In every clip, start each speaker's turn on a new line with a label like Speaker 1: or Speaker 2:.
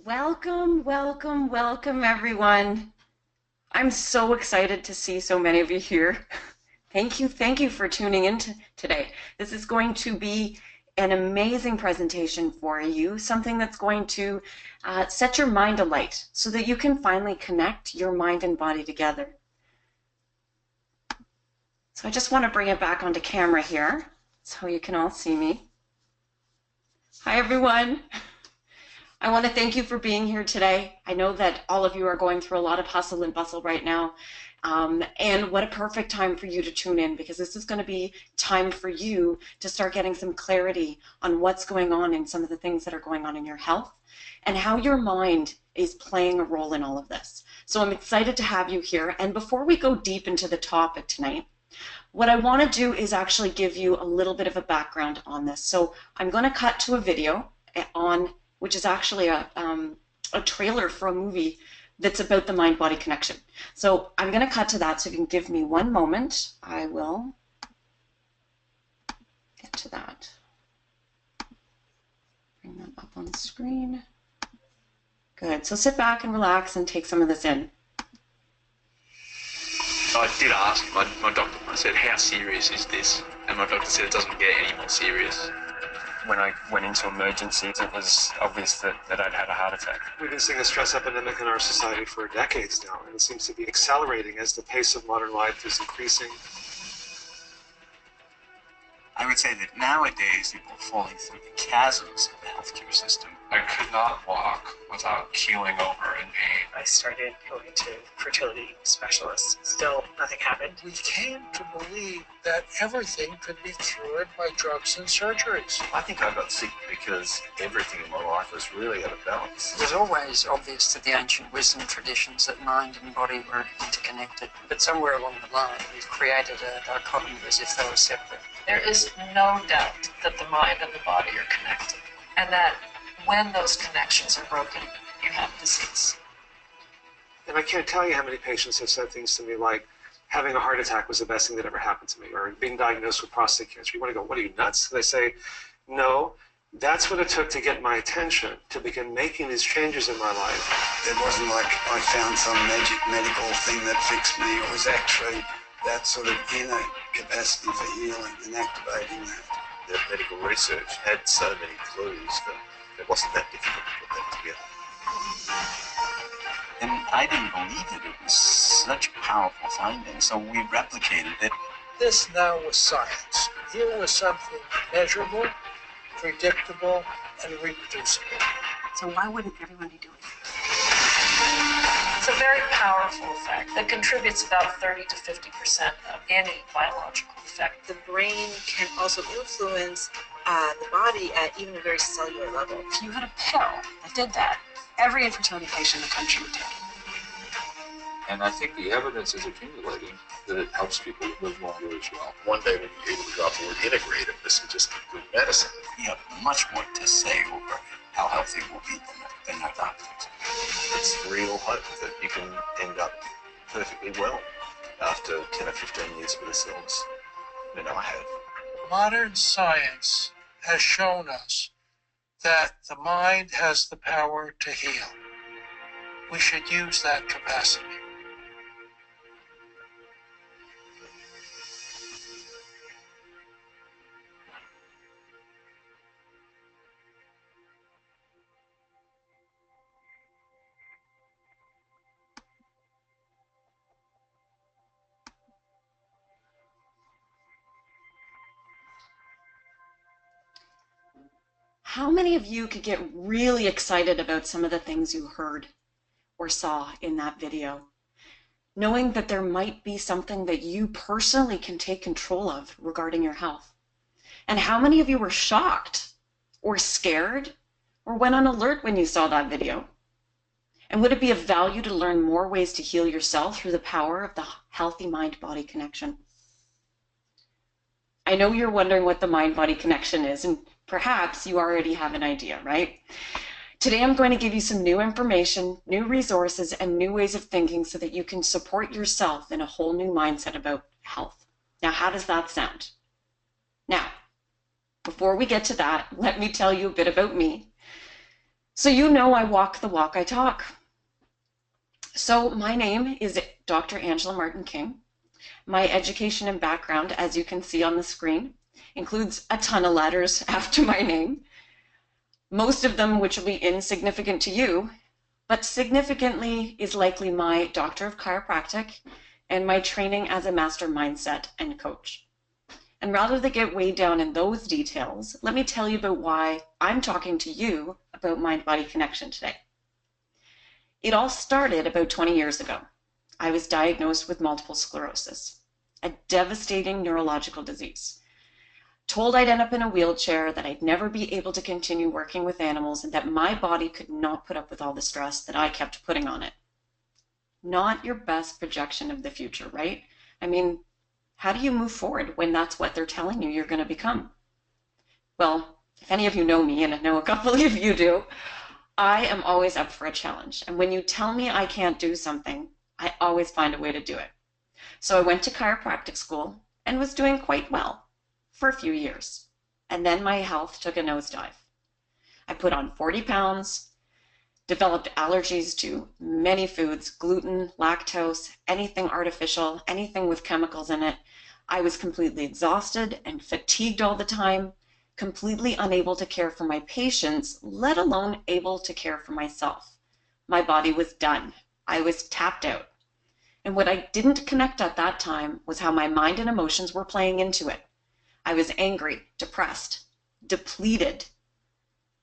Speaker 1: Welcome, welcome, welcome, everyone. I'm so excited to see so many of you here. Thank you for tuning in today. This is going to be an amazing presentation for you, something that's going to set your mind alight so that you can finally connect your mind and body together. So I just want to bring it back onto camera here so you can all see me. Hi, everyone. I want to thank you for being here today. I know that all of you are going through a lot of hustle and bustle right now. And what a perfect time for you to tune in, because this is going to be time for you to start getting some clarity on what's going on in some of the things that are going on in your health and how your mind is playing a role in all of this. So I'm excited to have you here. And before we go deep into the topic tonight, what I want to do is actually give you a little bit of a background on this. So I'm going to cut to a video which is actually a trailer for a movie that's about the mind-body connection. So I'm going to cut to that, so if you can give me one moment, I will get to that. Bring that up on the screen. Good, so sit back and relax and take some of this in.
Speaker 2: I did ask my doctor, I said, how serious is this? And my doctor said it doesn't get any more serious.
Speaker 3: When I went into emergencies, it was obvious that I'd had a heart attack.
Speaker 4: We've been seeing a stress epidemic in our society for decades now, and it seems to be accelerating as the pace of modern life is increasing.
Speaker 5: I would say that nowadays people are falling through the chasms of the healthcare system.
Speaker 6: I could not walk without keeling over in pain.
Speaker 7: I started going to fertility specialists. Still, nothing happened.
Speaker 8: We came to believe that everything could be cured by drugs and surgeries.
Speaker 9: I think I got sick because everything in my life was really out of balance.
Speaker 10: It was always obvious to the ancient wisdom traditions that mind and body were interconnected. But somewhere along the line, we've created a dichotomy as if they were separate.
Speaker 11: There is no doubt that the mind and the body are connected, and that when those connections are broken, you have disease.
Speaker 4: And I can't tell you how many patients have said things to me like, having a heart attack was the best thing that ever happened to me, or being diagnosed with prostate cancer. You want to go, what are you, nuts? They say, no, that's what it took to get my attention, to begin making these changes in my life.
Speaker 12: It wasn't like I found some magic medical thing that fixed me. It was actually that sort of inner capacity for healing and activating that.
Speaker 9: The medical research had so many clues that it wasn't that difficult to put that together.
Speaker 5: And I didn't believe it. It was such a powerful finding, so we replicated it.
Speaker 8: This now was science. Here was something measurable, predictable, and reproducible.
Speaker 10: So why wouldn't everyone be doing it?
Speaker 11: It's a very powerful effect that contributes about 30 to 50% of any biological effect.
Speaker 7: The brain can also influence the body at even a very cellular level.
Speaker 10: If you had a pill that did that, every infertility patient in the country would take it.
Speaker 6: And I think the evidence is accumulating that it helps people live longer as well.
Speaker 9: One day we'll be able to drop the word integrate, and this is just good medicine.
Speaker 5: We have much more to say over how healthy we'll be than our doctors.
Speaker 9: It's real hope that you can end up perfectly well after 10 or 15 years with this illness. And I have.
Speaker 8: Modern science has shown us that the mind has the power to heal. We should use that capacity.
Speaker 1: How many of you could get really excited about some of the things you heard or saw in that video, knowing that there might be something that you personally can take control of regarding your health? And how many of you were shocked or scared or went on alert when you saw that video? And would it be of value to learn more ways to heal yourself through the power of the healthy mind-body connection? I know you're wondering what the mind-body connection is, and perhaps you already have an idea, right? Today I'm going to give you some new information, new resources, and new ways of thinking so that you can support yourself in a whole new mindset about health. Now, how does that sound? Now, before we get to that, let me tell you a bit about me. So you know I walk the walk I talk. So my name is Dr. Angela Martin King. My education and background, as you can see on the screen, includes a ton of letters after my name, most of them which will be insignificant to you, but significantly is likely my Doctor of Chiropractic and my training as a master mindset and coach. And rather than get way down in those details, let me tell you about why I'm talking to you about mind-body connection today. It all started about 20 years ago. I was diagnosed with multiple sclerosis, a devastating neurological disease. Told I'd end up in a wheelchair, that I'd never be able to continue working with animals, and that my body could not put up with all the stress that I kept putting on it. Not your best projection of the future, right? I mean, how do you move forward when that's what they're telling you you're going to become? Well, if any of you know me, and I know a couple of you do, I am always up for a challenge. And when you tell me I can't do something, I always find a way to do it. So I went to chiropractic school and was doing quite well for a few years. And then my health took a nosedive. I put on 40 pounds, developed allergies to many foods, gluten, lactose, anything artificial, anything with chemicals in it. I was completely exhausted and fatigued all the time, completely unable to care for my patients, let alone able to care for myself. My body was done. I was tapped out. And what I didn't connect at that time was how my mind and emotions were playing into it. I was angry, depressed, depleted,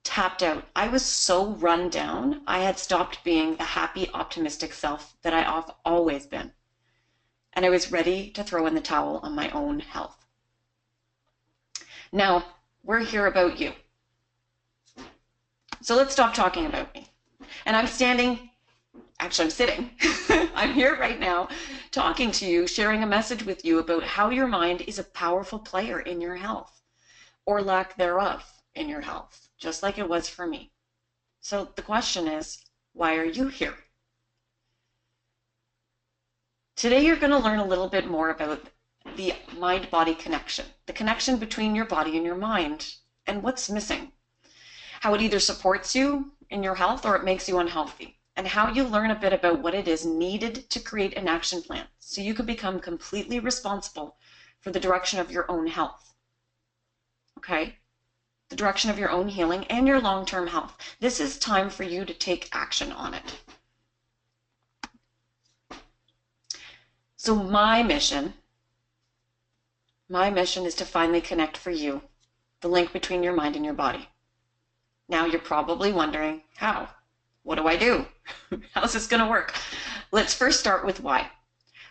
Speaker 1: tapped out. I was so run down, I had stopped being the happy, optimistic self that I've always been. And I was ready to throw in the towel on my own health. Now, we're here about you. So let's stop talking about me. And I'm sitting. I'm here right now talking to you, sharing a message with you about how your mind is a powerful player in your health, or lack thereof in your health, just like it was for me. So the question is, why are you here? Today you're going to learn a little bit more about the mind-body connection, the connection between your body and your mind, and what's missing. How it either supports you in your health or it makes you unhealthy, and how you learn a bit about what it is needed to create an action plan so you can become completely responsible for the direction of your own health. Okay? The direction of your own healing and your long-term health. This is time for you to take action on it. So my mission is to finally connect for you the link between your mind and your body. Now you're probably wondering, how? What do I do? How's this going to work? Let's first start with why.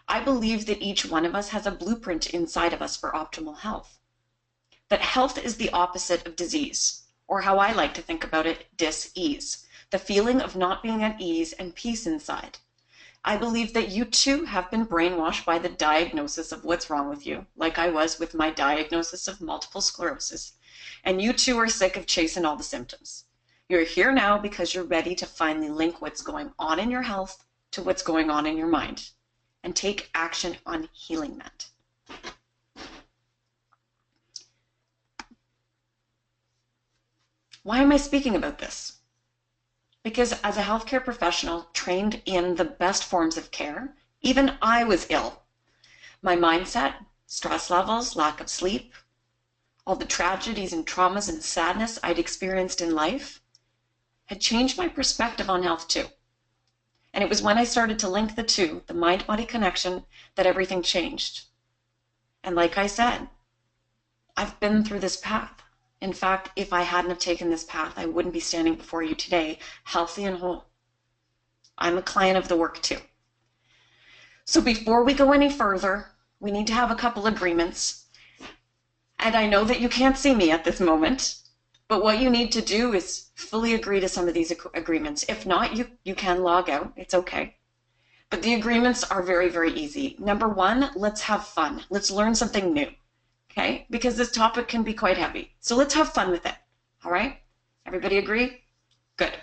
Speaker 1: I believe that each one of us has a blueprint inside of us for optimal health. That health is the opposite of disease, or how I like to think about it, dis-ease. The feeling of not being at ease and peace inside. I believe that you too have been brainwashed by the diagnosis of what's wrong with you, like I was with my diagnosis of multiple sclerosis. And you too are sick of chasing all the symptoms. You're here now because you're ready to finally link what's going on in your health to what's going on in your mind and take action on healing that. Why am I speaking about this? Because as a healthcare professional trained in the best forms of care, even I was ill. My mindset, stress levels, lack of sleep, all the tragedies and traumas and sadness I'd experienced in life had changed my perspective on health too. And it was when I started to link the two, the mind-body connection, that everything changed. And like I said, I've been through this path. In fact, if I hadn't have taken this path, I wouldn't be standing before you today, healthy and whole. I'm a client of the work too. So before we go any further, we need to have a couple agreements. And I know that you can't see me at this moment, but what you need to do is fully agree to some of these agreements. If not, you can log out. It's okay. But the agreements are very, very easy. Number one, let's have fun. Let's learn something new. Okay? Because this topic can be quite heavy. So let's have fun with it. All right? Everybody agree? Good.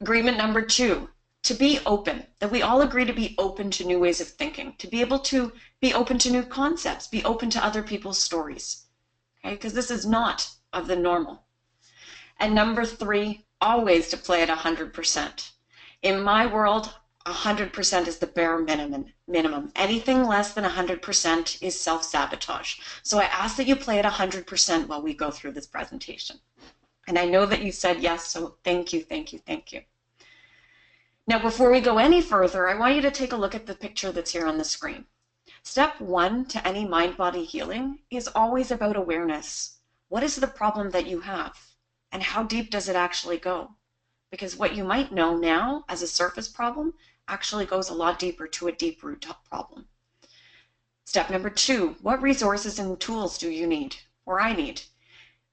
Speaker 1: Agreement number two, to be open. That we all agree to be open to new ways of thinking. To be able to be open to new concepts. Be open to other people's stories. Okay? Because this is not of the normal. And number three, always to play at 100%. In my world, 100% is the bare minimum. Anything less than 100% is self-sabotage. So I ask that you play at 100% while we go through this presentation. And I know that you said yes, so thank you, thank you, thank you. Now, before we go any further, I want you to take a look at the picture that's here on the screen. Step 1 to any mind-body healing is always about awareness. What is the problem that you have? And how deep does it actually go? Because what you might know now as a surface problem actually goes a lot deeper to a deep root problem. Step number 2, what resources and tools do you need, or I need?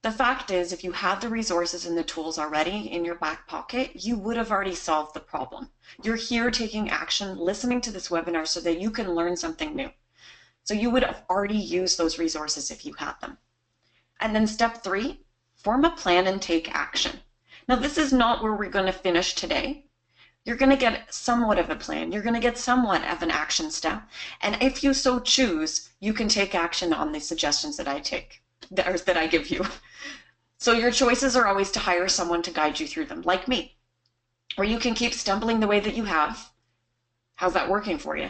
Speaker 1: The fact is, if you had the resources and the tools already in your back pocket, you would have already solved the problem. You're here taking action, listening to this webinar so that you can learn something new. So you would have already used those resources if you had them. And then step 3, form a plan and take action. Now, this is not where we're going to finish today. You're going to get somewhat of a plan. You're going to get somewhat of an action step. And if you so choose, you can take action on the suggestions that I give you. So your choices are always to hire someone to guide you through them, like me. Or you can keep stumbling the way that you have. How's that working for you?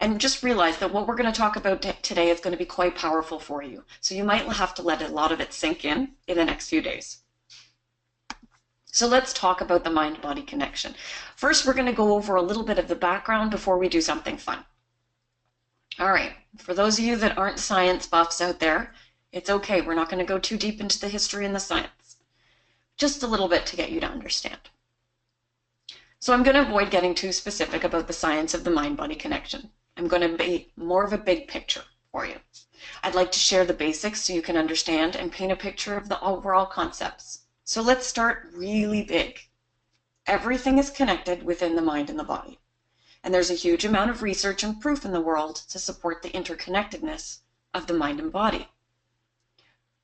Speaker 1: And just realize that what we're going to talk about today is going to be quite powerful for you. So you might have to let a lot of it sink in the next few days. So let's talk about the mind-body connection. First, we're going to go over a little bit of the background before we do something fun. All right, for those of you that aren't science buffs out there, it's okay. We're not going to go too deep into the history and the science. Just a little bit to get you to understand. So I'm going to avoid getting too specific about the science of the mind-body connection. I'm going to be more of a big picture for you. I'd like to share the basics so you can understand and paint a picture of the overall concepts. So let's start really big. Everything is connected within the mind and the body. And there's a huge amount of research and proof in the world to support the interconnectedness of the mind and body.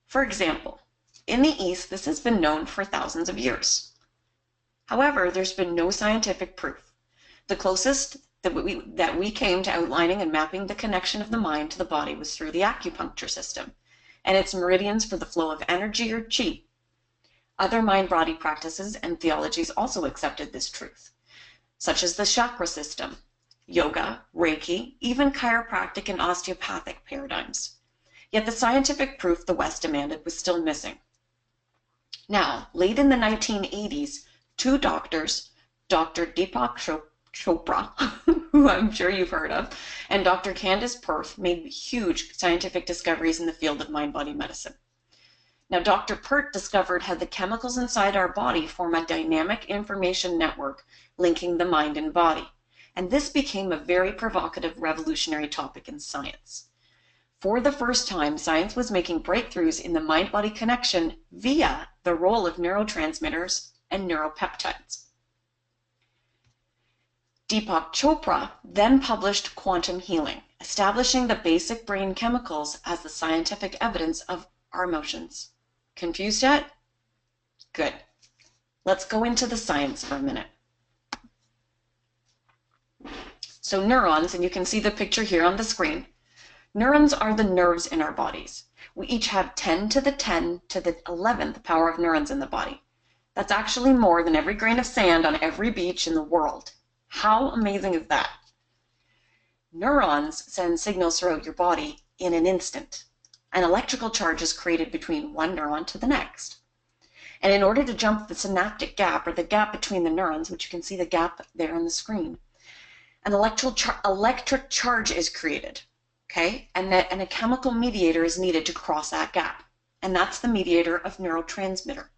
Speaker 1: For example, in the East, this has been known for thousands of years. However, there's been no scientific proof. The closest that we came to outlining and mapping the connection of the mind to the body was through the acupuncture system and its meridians for the flow of energy or chi. Other mind-body practices and theologies also accepted this truth, such as the chakra system, yoga, Reiki, even chiropractic and osteopathic paradigms. Yet the scientific proof the West demanded was still missing. Now, late in the 1980s, 2 doctors, Dr. Deepak Chopra, who I'm sure you've heard of, and Dr. Candace Pert made huge scientific discoveries in the field of mind-body medicine. Now, Dr. Pert discovered how the chemicals inside our body form a dynamic information network linking the mind and body. And this became a very provocative, revolutionary topic in science. For the first time, science was making breakthroughs in the mind-body connection via the role of neurotransmitters and neuropeptides. Deepak Chopra then published Quantum Healing, establishing the basic brain chemicals as the scientific evidence of our emotions. Confused yet? Good. Let's go into the science for a minute. So neurons, and you can see the picture here on the screen. Neurons are the nerves in our bodies. We each have 10 to the 10 to the 11th power of neurons in the body. That's actually more than every grain of sand on every beach in the world. How amazing is that? Neurons send signals throughout your body in an instant. An electrical charge is created between one neuron to the next. And in order to jump the synaptic gap, or the gap between the neurons, which you can see the gap there on the screen, an electric charge is created, okay? And a chemical mediator is needed to cross that gap. And that's the mediator of neurotransmitter.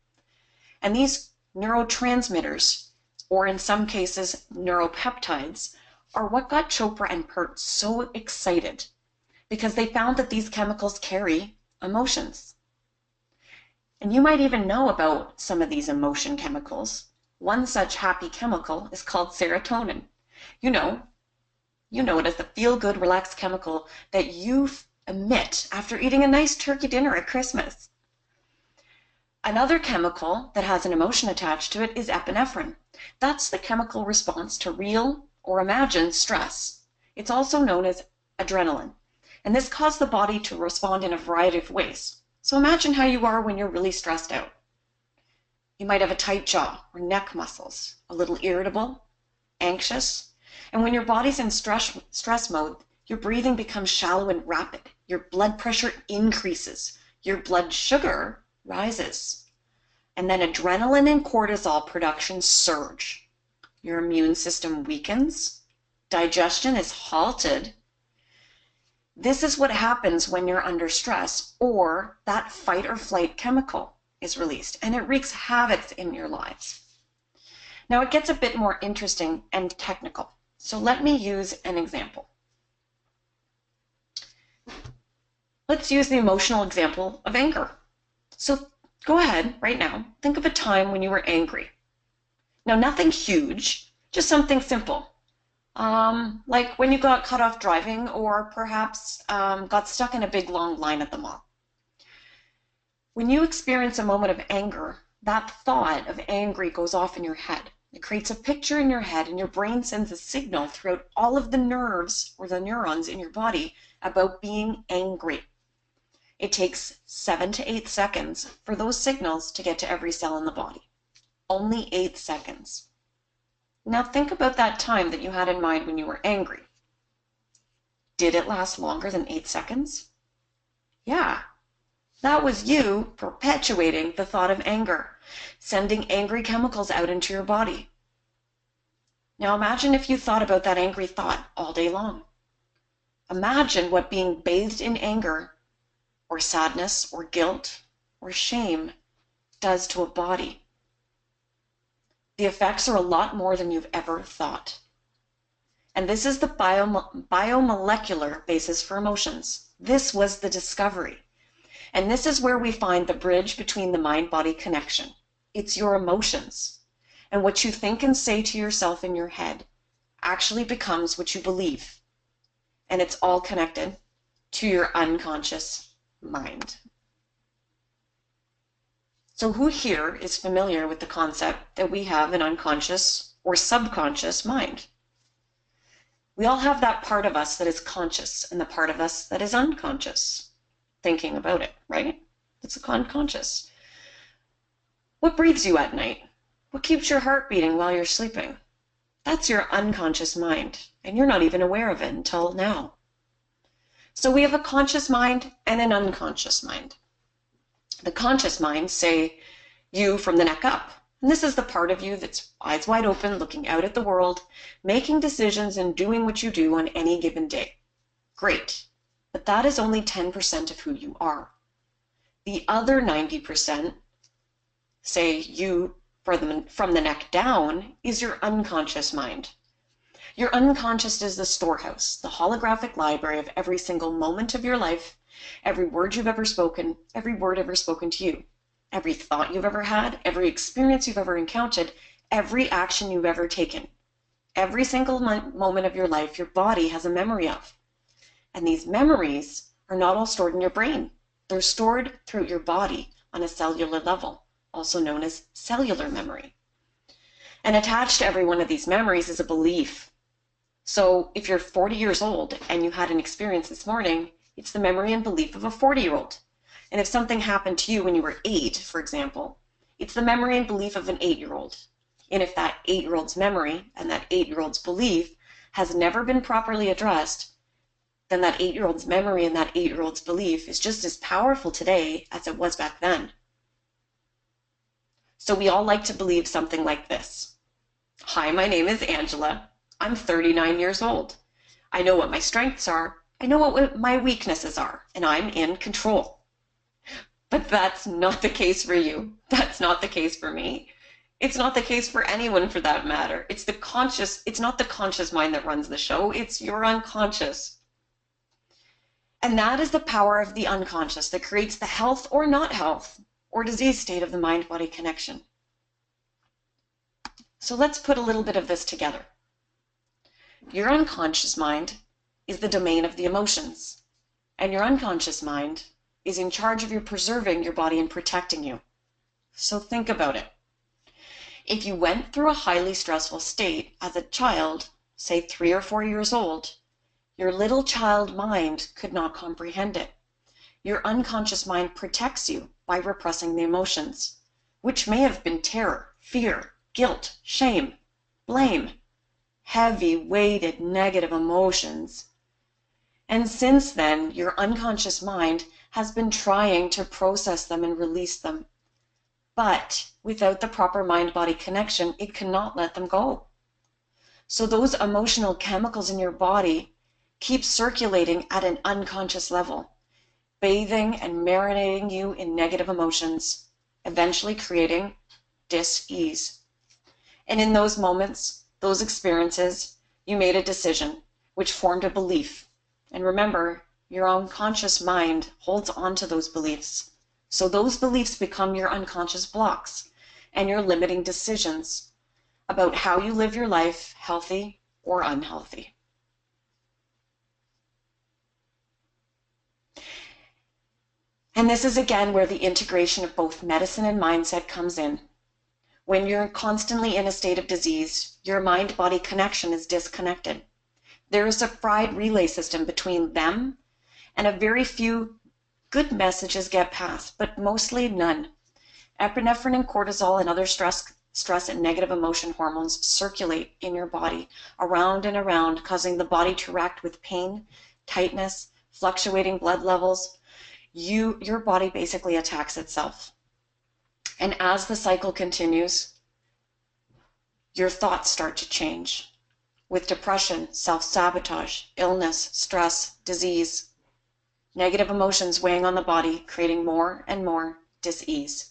Speaker 1: And these neurotransmitters, or in some cases neuropeptides, are what got Chopra and Pert so excited, because they found that these chemicals carry emotions. And you might even know about some of these emotion chemicals. One such happy chemical is called serotonin. You know it as the feel-good, relaxed chemical that you emit after eating a nice turkey dinner at Christmas. Another chemical that has an emotion attached to it is epinephrine. That's the chemical response to real or imagined stress. It's also known as adrenaline. And this caused the body to respond in a variety of ways. So imagine how you are when you're really stressed out. You might have a tight jaw or neck muscles, a little irritable, anxious. And when your body's in stress mode, your breathing becomes shallow and rapid. Your blood pressure increases. Your blood sugar rises. And then adrenaline and cortisol production surge. Your immune system weakens. Digestion is halted. This is what happens when you're under stress, or that fight or flight chemical is released, and it wreaks havoc in your lives. Now it gets a bit more interesting and technical. So let me use an example. Let's use the emotional example of anger. So go ahead right now, think of a time when you were angry. Now nothing huge, just something simple. Like when you got cut off driving, or perhaps got stuck in a big long line at the mall. When you experience a moment of anger, that thought of angry goes off in your head. It creates a picture in your head, and your brain sends a signal throughout all of the nerves or the neurons in your body about being angry. It takes 7 to 8 seconds for those signals to get to every cell in the body. Only 8 seconds. Now think about that time that you had in mind when you were angry. Did it last longer than 8 seconds? Yeah. That was you perpetuating the thought of anger, sending angry chemicals out into your body. Now imagine if you thought about that angry thought all day long. Imagine what being bathed in anger, or sadness, or guilt, or shame does to a body. The effects are a lot more than you've ever thought. And this is the biomolecular basis for emotions. This was the discovery. And this is where we find the bridge between the mind-body connection. It's your emotions. And what you think and say to yourself in your head actually becomes what you believe. And it's all connected to your unconscious mind. So who here is familiar with the concept that we have an unconscious or subconscious mind? We all have that part of us that is conscious and the part of us that is unconscious. Thinking about it, right? It's the unconscious. What breathes you at night? What keeps your heart beating while you're sleeping? That's your unconscious mind, and you're not even aware of it until now. So we have a conscious mind and an unconscious mind. The conscious mind, say, you from the neck up. And this is the part of you that's eyes wide open, looking out at the world, making decisions and doing what you do on any given day. Great. But that is only 10% of who you are. The other 90%, say you from the neck down, is your unconscious mind. Your unconscious is the storehouse, the holographic library of every single moment of your life, every word you've ever spoken, every word ever spoken to you, every thought you've ever had, every experience you've ever encountered, every action you've ever taken. Every single moment of your life, your body has a memory of. And these memories are not all stored in your brain. They're stored through your body on a cellular level, also known as cellular memory. And attached to every one of these memories is a belief. So if you're 40 years old and you had an experience this morning, it's the memory and belief of a 40-year-old. And if something happened to you when you were 8, for example, it's the memory and belief of an 8-year-old. And if that 8-year-old's memory and that 8-year-old's belief has never been properly addressed, then that 8-year-old's memory and that 8-year-old's belief is just as powerful today as it was back then. So we all like to believe something like this. Hi, my name is Angela. I'm 39 years old. I know what my strengths are. I know what my weaknesses are, and I'm in control. But that's not the case for you. That's not the case for me. It's not the case for anyone for that matter. It's not the conscious mind that runs the show. It's your unconscious. And that is the power of the unconscious that creates the health or not health or disease state of the mind-body connection. So let's put a little bit of this together. Your unconscious mind is the domain of the emotions, and your unconscious mind is in charge of preserving your body and protecting you. So think about it. If you went through a highly stressful state as a child, say 3 or 4 years old, your little child mind could not comprehend it. Your unconscious mind protects you by repressing the emotions. which may have been terror, fear, guilt, shame, blame, heavy weighted negative emotions. And since then, your unconscious mind has been trying to process them and release them. But without the proper mind-body connection, it cannot let them go. So those emotional chemicals in your body keep circulating at an unconscious level, bathing and marinating you in negative emotions, eventually creating dis-ease. And in those moments, those experiences, you made a decision which formed a belief. And remember, your unconscious mind holds on to those beliefs. So those beliefs become your unconscious blocks and your limiting decisions about how you live your life, healthy or unhealthy. And this is again where the integration of both medicine and mindset comes in. When you're constantly in a state of disease, your mind-body connection is disconnected. There is a fried relay system between them, and a very few good messages get passed, but mostly none. Epinephrine and cortisol and other stress and negative emotion hormones circulate in your body around and around, causing the body to react with pain, tightness, fluctuating blood levels. Your body basically attacks itself. And as the cycle continues, your thoughts start to change with depression, self-sabotage, illness, stress, disease, negative emotions weighing on the body, creating more and more dis-ease.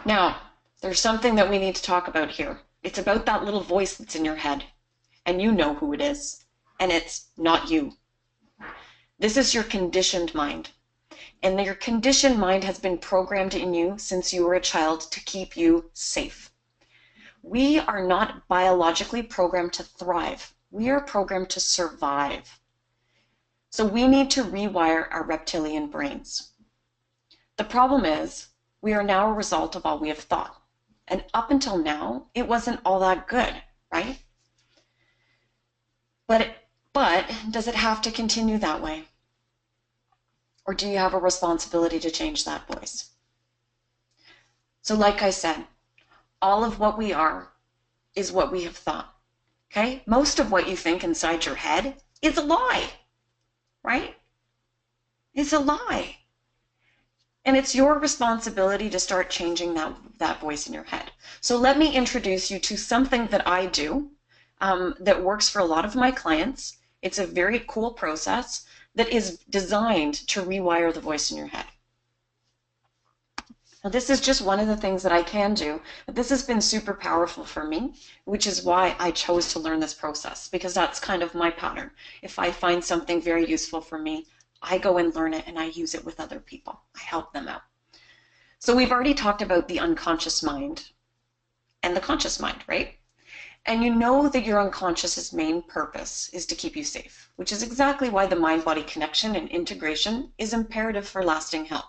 Speaker 1: Now, there's something that we need to talk about here. It's about that little voice that's in your head, and you know who it is, and it's not you. This is your conditioned mind, and your conditioned mind has been programmed in you since you were a child to keep you safe. We are not biologically programmed to thrive. We are programmed to survive. So we need to rewire our reptilian brains. The problem is, we are now a result of all we have thought. And up until now, it wasn't all that good, right? But does it have to continue that way? Or do you have a responsibility to change that voice? So like I said, all of what we are is what we have thought, okay? Most of what you think inside your head is a lie, right? It's a lie. And it's your responsibility to start changing that voice in your head. So let me introduce you to something that I do that works for a lot of my clients. It's a very cool process that is designed to rewire the voice in your head. Now, this is just one of the things that I can do, but this has been super powerful for me, which is why I chose to learn this process, because that's kind of my pattern. If I find something very useful for me, I go and learn it and I use it with other people. I help them out. So we've already talked about the unconscious mind and the conscious mind, right? And you know that your unconscious's main purpose is to keep you safe, which is exactly why the mind-body connection and integration is imperative for lasting health.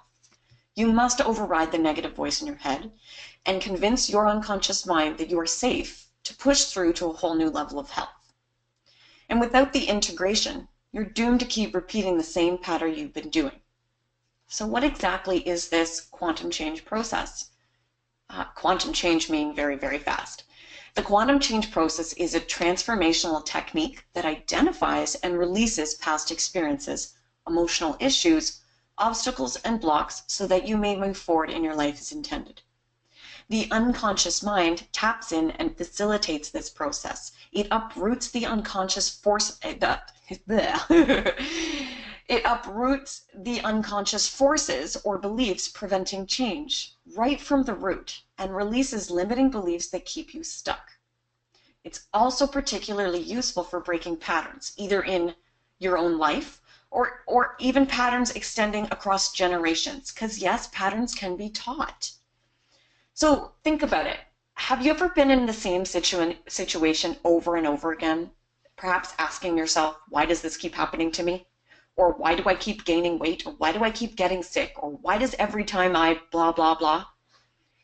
Speaker 1: You must override the negative voice in your head and convince your unconscious mind that you are safe to push through to a whole new level of health. And without the integration, you're doomed to keep repeating the same pattern you've been doing. So what exactly is this quantum change process? Quantum change meaning very, very fast. The quantum change process is a transformational technique that identifies and releases past experiences, emotional issues, obstacles, and blocks so that you may move forward in your life as intended. The unconscious mind taps in and facilitates this process. It uproots the unconscious force. It uproots the unconscious forces or beliefs preventing change right from the root and releases limiting beliefs that keep you stuck. It's also particularly useful for breaking patterns, either in your own life or even patterns extending across generations, because yes, patterns can be taught. So think about it. Have you ever been in the same situation over and over again? Perhaps asking yourself, why does this keep happening to me? Or why do I keep gaining weight? Or why do I keep getting sick? Or why does every time I blah, blah, blah?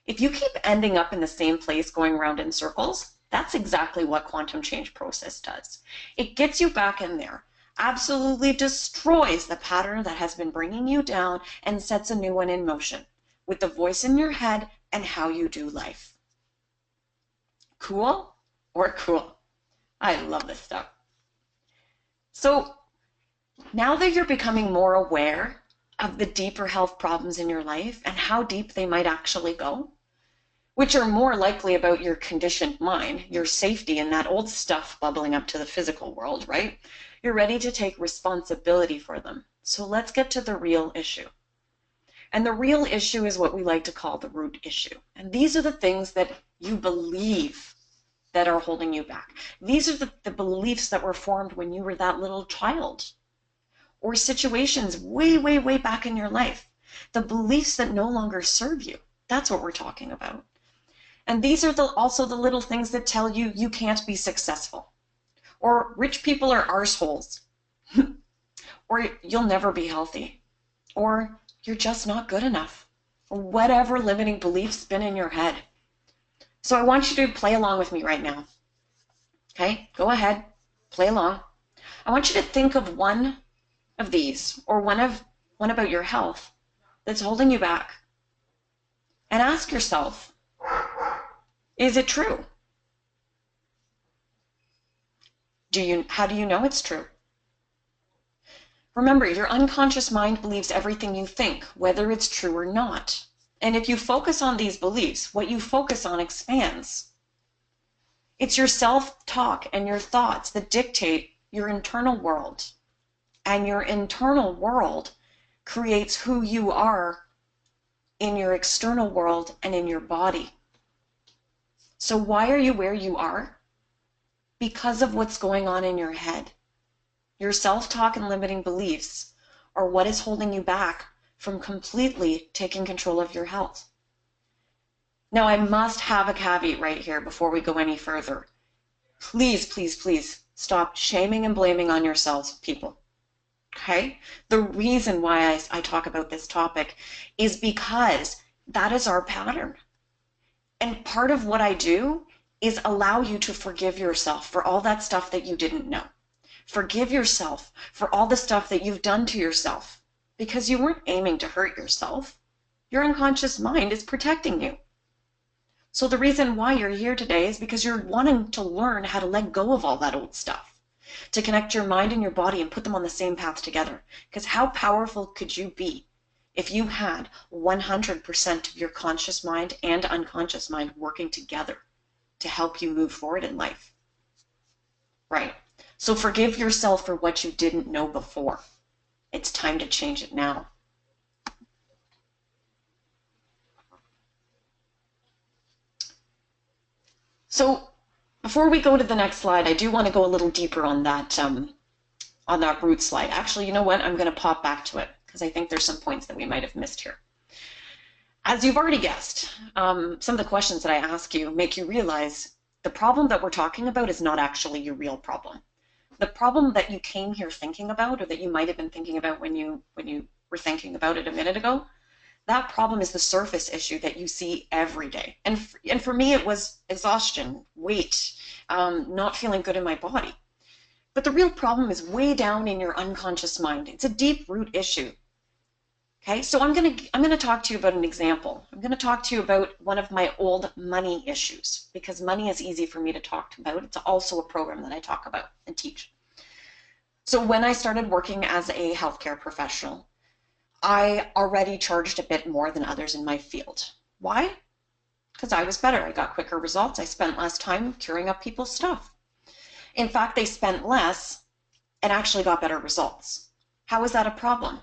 Speaker 1: If you keep ending up in the same place going around in circles, that's exactly what quantum change process does. It gets you back in there absolutely destroys the pattern that has been bringing you down and sets a new one in motion with the voice in your head and how you do life. Cool or cool? I love this stuff. So now that you're becoming more aware of the deeper health problems in your life and how deep they might actually go, which are more likely about your conditioned mind, your safety, and that old stuff bubbling up to the physical world, right? You're ready to take responsibility for them. So let's get to the real issue. And the real issue is what we like to call the root issue. And these are the things that you believe that are holding you back. These are the beliefs that were formed when you were that little child, or situations way, way, way back in your life. The beliefs that no longer serve you. That's what we're talking about. And these are also the little things that tell you you can't be successful, or rich people are arseholes, or you'll never be healthy, or you're just not good enough, or whatever limiting belief's been in your head. So I want you to play along with me right now. Okay, go ahead, play along. I want you to think of one of these, or one about your health that's holding you back, and ask yourself, is it true? How do you know it's true? Remember, your unconscious mind believes everything you think, whether it's true or not. And if you focus on these beliefs, what you focus on expands. It's your self-talk and your thoughts that dictate your internal world. And your internal world creates who you are in your external world and in your body. So why are you where you are? Because of what's going on in your head. Your self-talk and limiting beliefs are what is holding you back from completely taking control of your health. Now, I must have a caveat right here before we go any further. Please, please, please stop shaming and blaming on yourselves, people. Okay? The reason why I talk about this topic is because that is our pattern. And part of what I do is allow you to forgive yourself for all that stuff that you didn't know. Forgive yourself for all the stuff that you've done to yourself, because you weren't aiming to hurt yourself. Your unconscious mind is protecting you. So the reason why you're here today is because you're wanting to learn how to let go of all that old stuff, to connect your mind and your body and put them on the same path together. Because how powerful could you be if you had 100% of your conscious mind and unconscious mind working together to help you move forward in life? Right. So forgive yourself for what you didn't know before. It's time to change it now. So before we go to the next slide, I do want to go a little deeper on that root slide. Actually, you know what? I'm going to pop back to it because I think there's some points that we might have missed here. As you've already guessed, some of the questions that I ask you make you realize the problem that we're talking about is not actually your real problem. The problem that you came here thinking about, or that you might have been thinking about when you were thinking about it a minute ago, that problem is the surface issue that you see every day. And for me, it was exhaustion, weight, not feeling good in my body. But the real problem is way down in your unconscious mind. It's a deep root issue. Okay, so I'm gonna talk to you about an example. I'm gonna talk to you about one of my old money issues, because money is easy for me to talk about. It's also a program that I talk about and teach. So when I started working as a healthcare professional, I already charged a bit more than others in my field. Why? Because I was better. I got quicker results. I spent less time curing up people's stuff. In fact, they spent less and actually got better results. How is that a problem?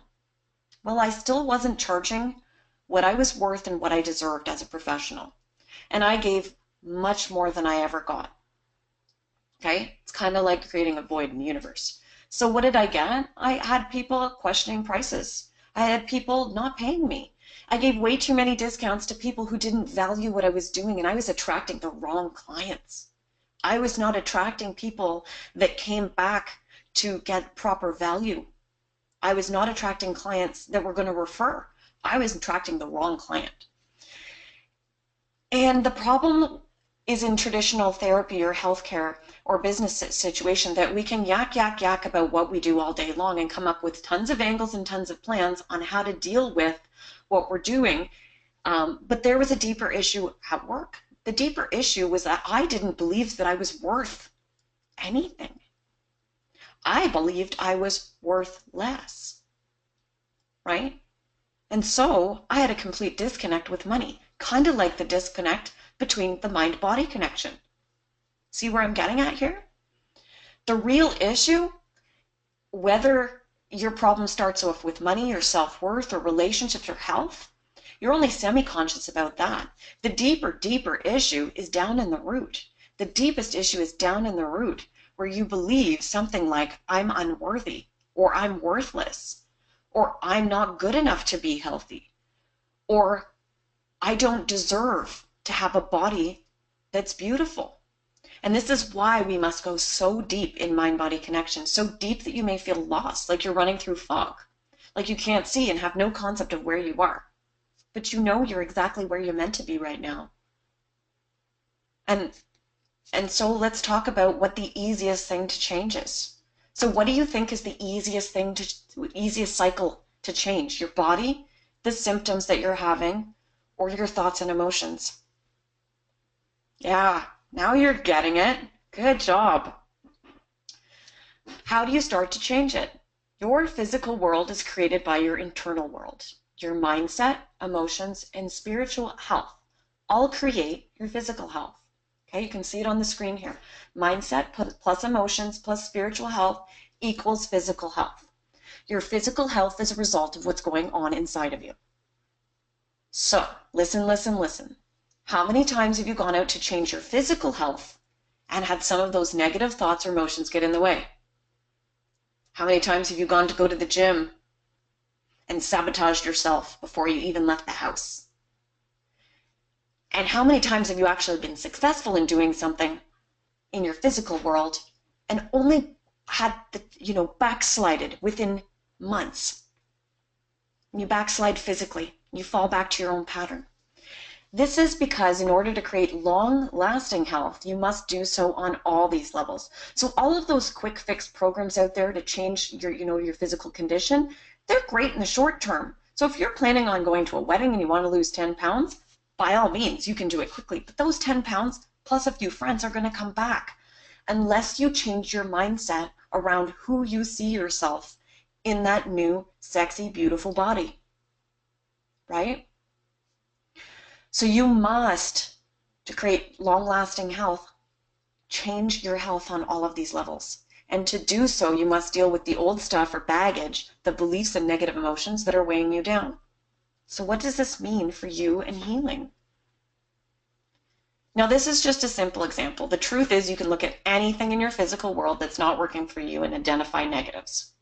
Speaker 1: Well, I still wasn't charging what I was worth and what I deserved as a professional. And I gave much more than I ever got. Okay? It's kind of like creating a void in the universe. So what did I get? I had people questioning prices. I had people not paying me. I gave way too many discounts to people who didn't value what I was doing, and I was attracting the wrong clients. I was not attracting people that came back to get proper value. I was not attracting clients that were going to refer. I was attracting the wrong client. And the problem is in traditional therapy or healthcare or business situation that we can yak about what we do all day long and come up with tons of angles and tons of plans on how to deal with what we're doing. But there was a deeper issue at work. The deeper issue was that I didn't believe that I was worth anything. I believed I was worth less, right? And so I had a complete disconnect with money, kind of like the disconnect between the mind-body connection. See where I'm getting at here? The real issue, whether your problem starts off with money or self-worth or relationships or health, you're only semi-conscious about that. The deeper issue is down in the root. The deepest issue is down in the root, where you believe something like, I'm unworthy, or I'm worthless, or I'm not good enough to be healthy, or I don't deserve to have a body that's beautiful. And this is why we must go so deep in mind-body connection, so deep that you may feel lost, like you're running through fog, like you can't see and have no concept of where you are. But you know you're exactly where you're meant to be right now. And so let's talk about what the easiest thing to change is. So what do you think is the easiest cycle to change? Your body, the symptoms that you're having, or your thoughts and emotions? Yeah, now you're getting it. Good job. How do you start to change it? Your physical world is created by your internal world. Your mindset, emotions, and spiritual health all create your physical health. Okay, you can see it on the screen here. Mindset plus emotions plus spiritual health equals physical health. Your physical health is a result of what's going on inside of you. So, listen. How many times have you gone out to change your physical health and had some of those negative thoughts or emotions get in the way? How many times have you gone to go to the gym and sabotaged yourself before you even left the house? And how many times have you actually been successful in doing something in your physical world and only had backslided within months? You backslide physically, you fall back to your own pattern. This is because in order to create long-lasting health, you must do so on all these levels. So all of those quick fix programs out there to change your physical condition, they're great in the short term. So if you're planning on going to a wedding and you want to lose 10 pounds, by all means, you can do it quickly. But those 10 pounds plus a few friends are going to come back unless you change your mindset around who you see yourself in that new, sexy, beautiful body, right? So you must, to create long-lasting health, change your health on all of these levels. And to do so, you must deal with the old stuff or baggage, the beliefs and negative emotions that are weighing you down. So what does this mean for you and healing? Now, this is just a simple example. The truth is you can look at anything in your physical world that's not working for you and identify negatives.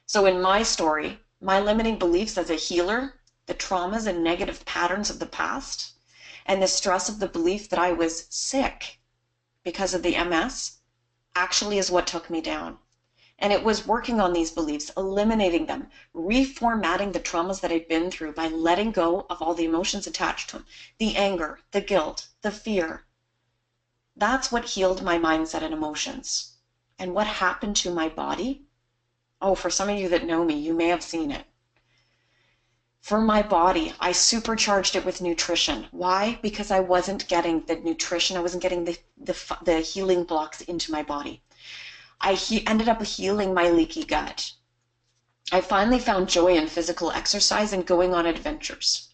Speaker 1: So in my story, my limiting beliefs as a healer, the traumas and negative patterns of the past, and the stress of the belief that I was sick because of the MS actually is what took me down. And it was working on these beliefs, eliminating them, reformatting the traumas that I'd been through by letting go of all the emotions attached to them, the anger, the guilt, the fear. That's what healed my mindset and emotions. And what happened to my body? Oh, for some of you that know me, you may have seen it. For my body, I supercharged it with nutrition. Why? Because I wasn't getting the nutrition. I wasn't getting the healing blocks into my body. I ended up healing my leaky gut. I finally found joy in physical exercise and going on adventures.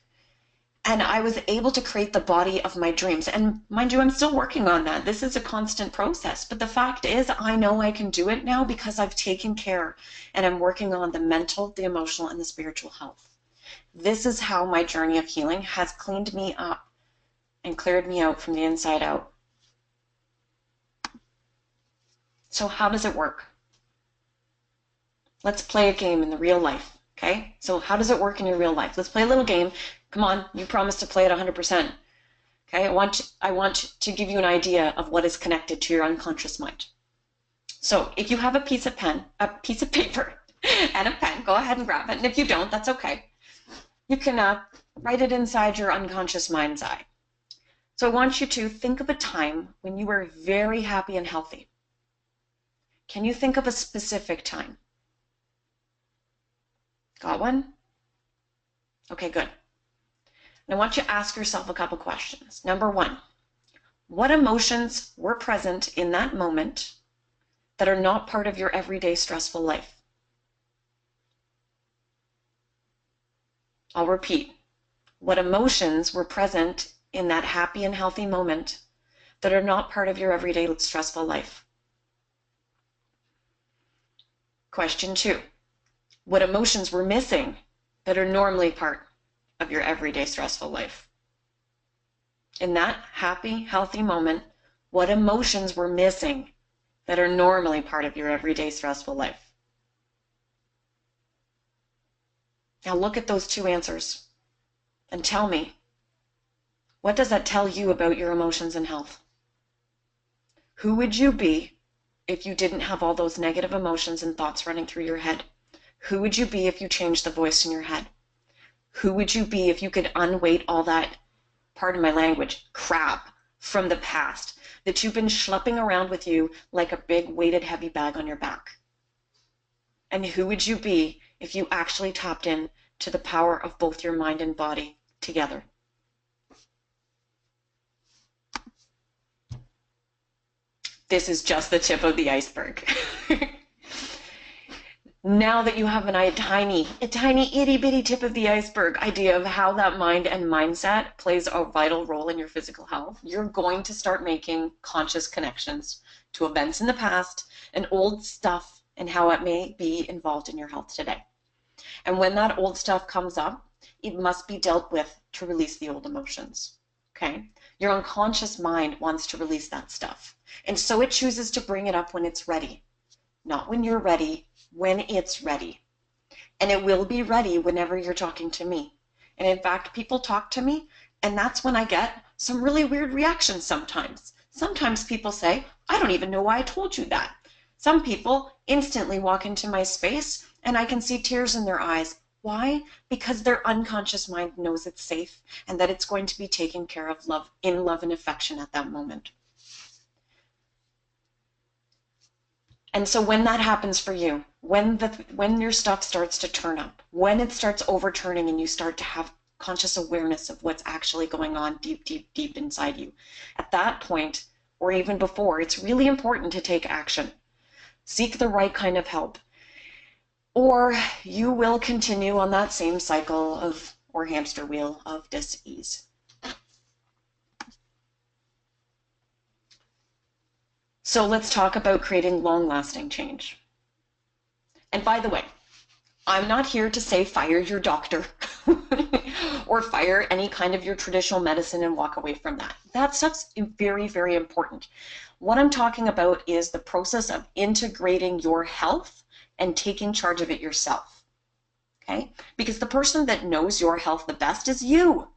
Speaker 1: And I was able to create the body of my dreams. And mind you, I'm still working on that. This is a constant process. But the fact is, I know I can do it now because I've taken care and I'm working on the mental, the emotional, and the spiritual health. This is how my journey of healing has cleaned me up and cleared me out from the inside out. So how does it work? Let's play a game in the real life, okay? So how does it work in your real life? Let's play a little game. Come on, you promised to play it 100%. Okay, I want to give you an idea of what is connected to your unconscious mind. So if you have a piece of paper and a pen, go ahead and grab it. And if you don't, that's okay. You can write it inside your unconscious mind's eye. So I want you to think of a time when you were very happy and healthy. Can you think of a specific time? Got one? Okay, good. And I want you to ask yourself a couple questions. Number one, what emotions were present in that moment that are not part of your everyday stressful life? I'll repeat. What emotions were present in that happy and healthy moment that are not part of your everyday stressful life? Question two, what emotions were missing that are normally part of your everyday stressful life? In that happy, healthy moment, what emotions were missing that are normally part of your everyday stressful life? Now look at those two answers and tell me, what does that tell you about your emotions and health? Who would you be if you didn't have all those negative emotions and thoughts running through your head? Who would you be if you changed the voice in your head? Who would you be if you could unweight all that, pardon my language, crap from the past that you've been schlepping around with you like a big weighted heavy bag on your back? And who would you be if you actually tapped in to the power of both your mind and body together? This is just the tip of the iceberg. Now that you have a tiny itty bitty tip of the iceberg idea of how that mind and mindset plays a vital role in your physical health, you're going to start making conscious connections to events in the past and old stuff and how it may be involved in your health today. And when that old stuff comes up, it must be dealt with to release the old emotions. Okay? Your unconscious mind wants to release that stuff. And so it chooses to bring it up when it's ready. Not when you're ready, when it's ready. And it will be ready whenever you're talking to me. And in fact, people talk to me, and that's when I get some really weird reactions sometimes. Sometimes people say, I don't even know why I told you that. Some people instantly walk into my space, and I can see tears in their eyes. Why? Because their unconscious mind knows it's safe and that it's going to be taken care of in love and affection at that moment. And so when that happens for you, when your stuff starts to turn up, when it starts overturning and you start to have conscious awareness of what's actually going on deep, deep, deep inside you, at that point, or even before, it's really important to take action. Seek the right kind of help, or you will continue on that same cycle of, or hamster wheel of dis-ease. So let's talk about creating long-lasting change. And by the way, I'm not here to say fire your doctor or fire any kind of your traditional medicine and walk away from that. That stuff's very, very important. What I'm talking about is the process of integrating your health and taking charge of it yourself. Okay? Because the person that knows your health the best is you.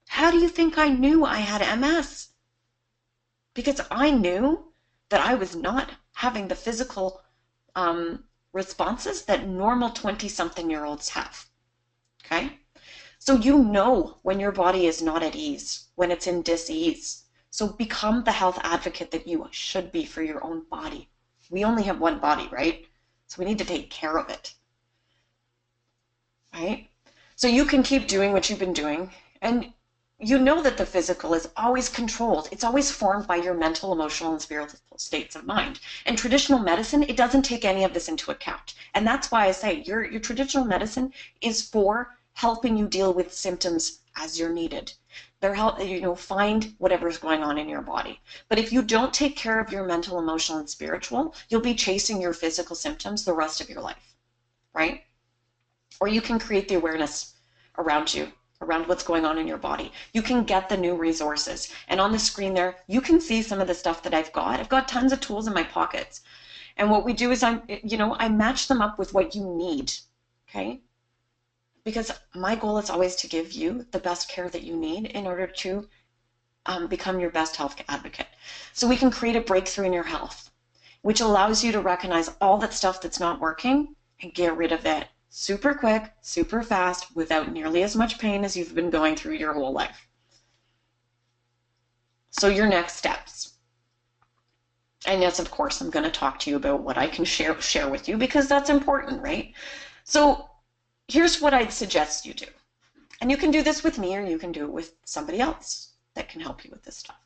Speaker 1: How do you think I knew I had MS? Because I knew that I was not having the physical responses that normal 20-something-year-olds have. Okay? So you know when your body is not at ease, when it's in dis-ease. So become the health advocate that you should be for your own body. We only have one body, right? So we need to take care of it. Right? So you can keep doing what you've been doing, and you know that the physical is always controlled. It's always formed by your mental, emotional, and spiritual states of mind. And traditional medicine, it doesn't take any of this into account. And that's why I say your traditional medicine is for helping you deal with symptoms as you're needed. They're find whatever's going on in your body. But if you don't take care of your mental, emotional, and spiritual, you'll be chasing your physical symptoms the rest of your life, right? Or you can create the awareness around you, around what's going on in your body. You can get the new resources. And on the screen there, you can see some of the stuff that I've got. I've got tons of tools in my pockets. And what we do is I match them up with what you need, okay? Because my goal is always to give you the best care that you need in order to become your best health advocate. So we can create a breakthrough in your health, which allows you to recognize all that stuff that's not working and get rid of it super quick, super fast, without nearly as much pain as you've been going through your whole life. So your next steps. And yes, of course, I'm going to talk to you about what I can share with you, because that's important, right? So here's what I'd suggest you do. And you can do this with me, or you can do it with somebody else that can help you with this stuff.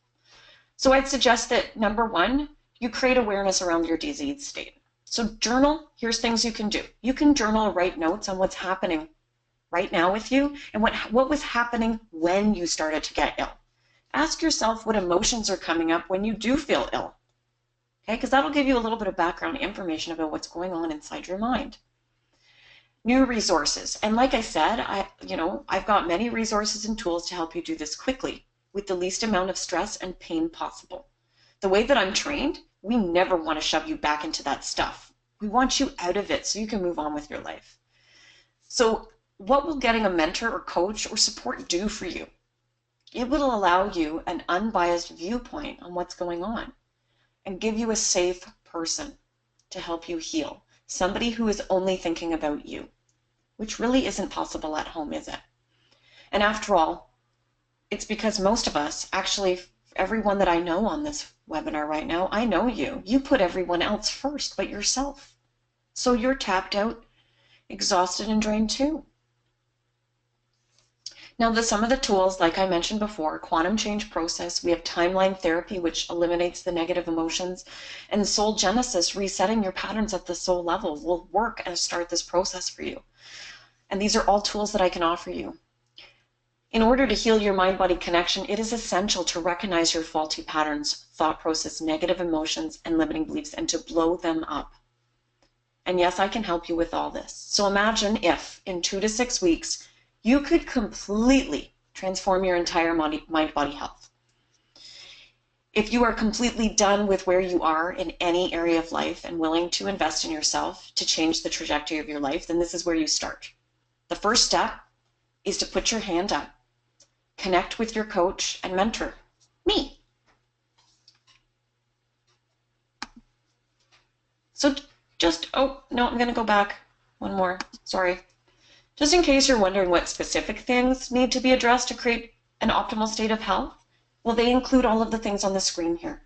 Speaker 1: So I'd suggest that, number one, you create awareness around your disease state. So journal, here's things you can do. You can journal or write notes on what's happening right now with you and what was happening when you started to get ill. Ask yourself what emotions are coming up when you do feel ill. Okay, because that'll give you a little bit of background information about what's going on inside your mind. New resources. And like I said, I've got many resources and tools to help you do this quickly with the least amount of stress and pain possible. The way that I'm trained, we never want to shove you back into that stuff. We want you out of it so you can move on with your life. So what will getting a mentor or coach or support do for you? It will allow you an unbiased viewpoint on what's going on and give you a safe person to help you heal. Somebody who is only thinking about you, which really isn't possible at home, is it? And after all, it's because most of us, actually everyone that I know on this webinar right now, I know you. You put everyone else first but yourself. So you're tapped out, exhausted, and drained too. Now, some of the tools, like I mentioned before, quantum change process, we have timeline therapy, which eliminates the negative emotions, and soul genesis, resetting your patterns at the soul level, will work and start this process for you. And these are all tools that I can offer you. In order to heal your mind-body connection, it is essential to recognize your faulty patterns, thought process, negative emotions, and limiting beliefs, and to blow them up. And yes, I can help you with all this. So imagine if, in 2 to 6 weeks, you could completely transform your entire mind-body health. If you are completely done with where you are in any area of life and willing to invest in yourself to change the trajectory of your life, then this is where you start. The first step is to put your hand up, connect with your coach and mentor, me. So I'm going to go back one more, sorry. Just in case you're wondering what specific things need to be addressed to create an optimal state of health, well, they include all of the things on the screen here.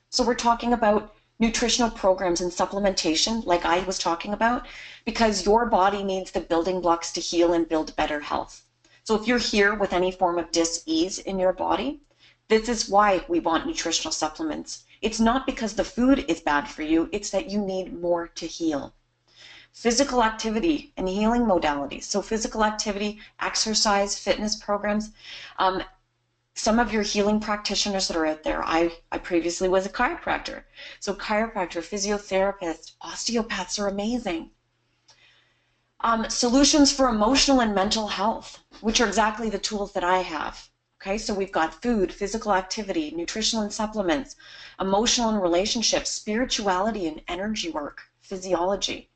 Speaker 1: So we're talking about nutritional programs and supplementation, like I was talking about, because your body needs the building blocks to heal and build better health. So if you're here with any form of dis-ease in your body, this is why we want nutritional supplements. It's not because the food is bad for you, it's that you need more to heal. Physical activity and healing modalities. So physical activity, exercise, fitness programs. Some of your healing practitioners that are out there, I previously was a chiropractor. So chiropractor, physiotherapist, osteopaths are amazing. Solutions for emotional and mental health, which are exactly the tools that I have. Okay, so we've got food, physical activity, nutritional and supplements, emotional and relationships, spirituality and energy work, physiology.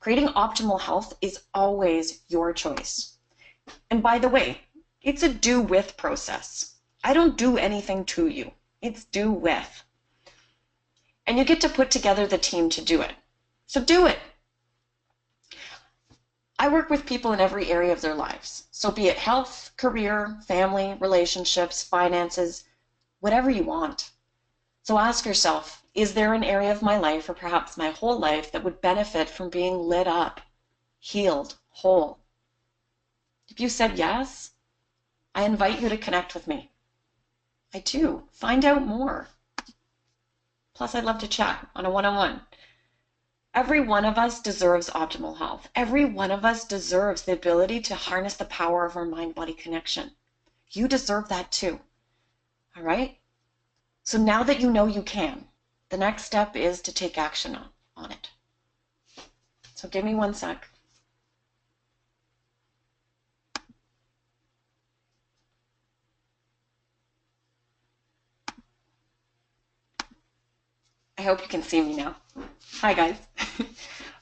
Speaker 1: Creating optimal health is always your choice. And by the way, it's a do with process. I don't do anything to you. It's do with. And you get to put together the team to do it. So do it. I work with people in every area of their lives. So be it health, career, family, relationships, finances, whatever you want. So ask yourself, is there an area of my life, or perhaps my whole life, that would benefit from being lit up, healed, whole? If you said yes, I invite you to connect with me. I do. Find out more. Plus, I'd love to chat on a one-on-one. Every one of us deserves optimal health. Every one of us deserves the ability to harness the power of our mind-body connection. You deserve that too. All right? So now that you know you can, the next step is to take action on it. So give me 1 sec. I hope you can see me now. Hi, guys.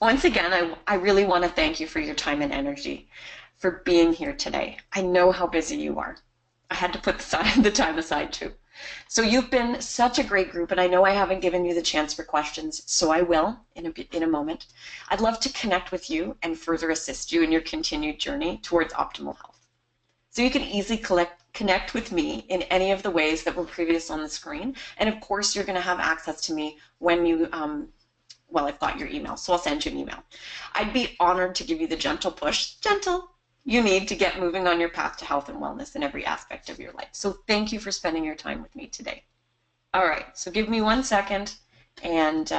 Speaker 1: Once again, I really want to thank you for your time and energy, for being here today. I know how busy you are. I had to put the time aside too. So you've been such a great group, and I know I haven't given you the chance for questions, so I will in a moment. I'd love to connect with you and further assist you in your continued journey towards optimal health. So you can easily connect with me in any of the ways that were previous on the screen. And of course, you're going to have access to me when you, well, I've got your email, so I'll send you an email. I'd be honored to give you the gentle push, you need to get moving on your path to health and wellness in every aspect of your life. So thank you for spending your time with me today. All right, so give me 1 second, and